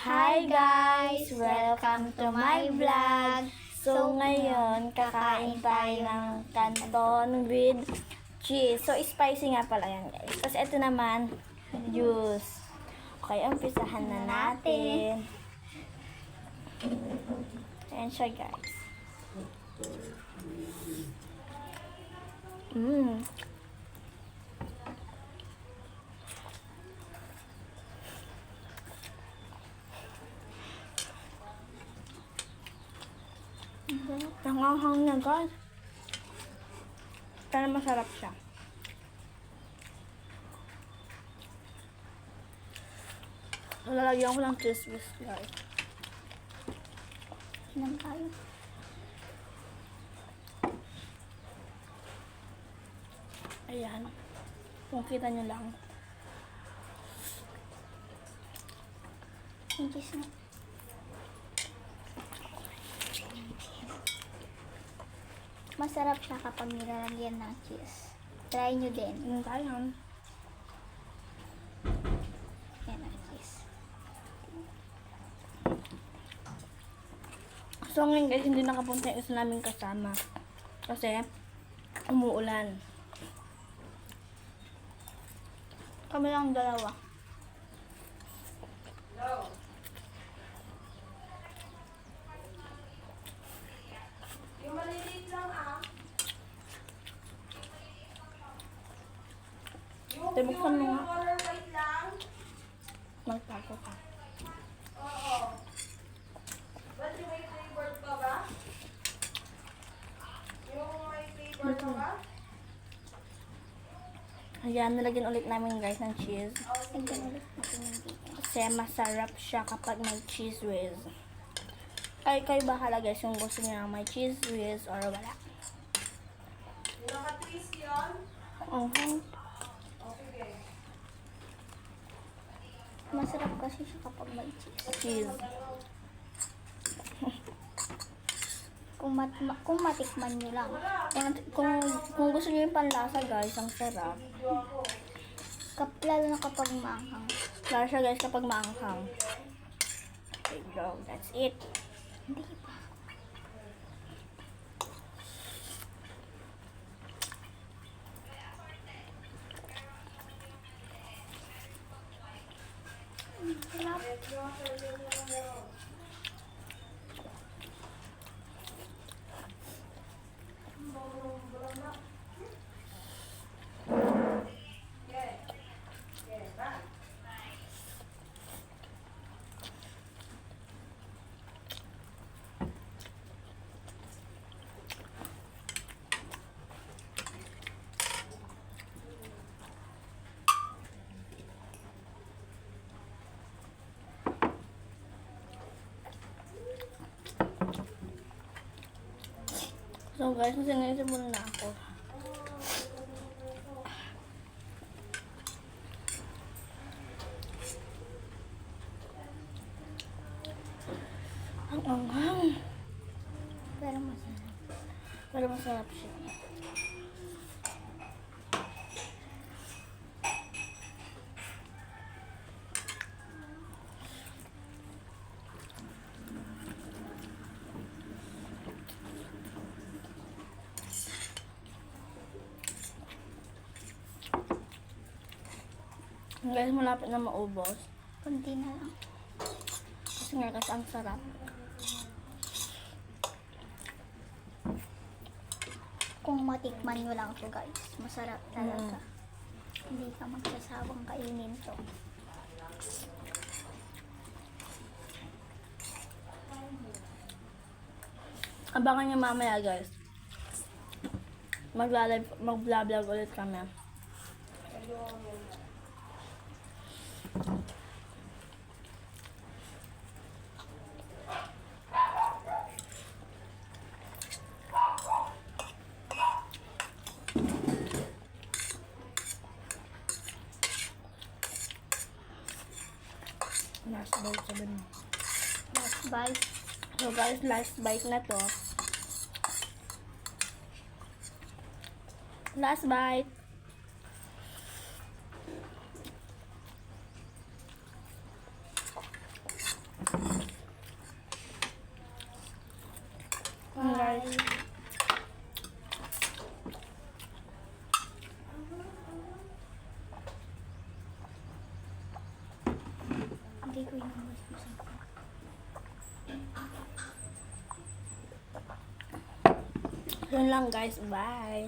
Hi guys! Welcome to my vlog! So ngayon, kakain tayo ng canton with cheese. So spicy nga pala yan guys. Tapos ito naman, juice. Okay, umpisahan na natin. Ayan siya guys. Nanganghang na guys. Pero masarap siya. Lalagyan ko ng cheese whisk guys. Sinan tayo. Ayan. Kung kita nyo lang. Yung cheese na. Masarap siya kapag nilalagyan ng cheese. Try nyo din. Yung tayo. Yan ang cheese. So ngayon guys, hindi nakapunta yung isa namin kasama. Kasi, umuulan. Kami lang dalawa. Yung maliliit lang Yung Tibuksan mo nga. color white lang. Magtago ka. Oo. Ba't yung may flavored pa ba? Yung may flavor pa ba? Ayan, nilagyan ulit namin guys ng cheese. Tingnan ulit natin yung dito. Kasi masarap siya kapag may cheese whiz. Kayo bahala guys kung gusto niyo may cheese whiz or wala. Yung naka-twist yun? O, Okay. Masarap kasi siya kapag may cheese. cheese. Kung matikman nyo lang. Kung gusto niyo yung panlasa guys, ang sarap. Lalo na kapag maanghang. Lalo siya guys kapag maanghang. Okay bro, that's it. Hindi pa. So guys, nasingisip muna na ako. Ang anghang. Pero masarap. Pero masarap siya. Guys, malapit na maubos. Kunti na lang. Kasi nga kasi ang sarap. Kung matikman nyo lang to guys. Masarap talaga. Hindi ka magsasawang kainin to. Abangan nyo mamaya guys. Mag-vlog ulit kami. Last bite sabi mo. Last bite. So guys, last bite na to. Last bite. Bye. Hindi ko inubos-busan ko. Yun lang guys. Bye.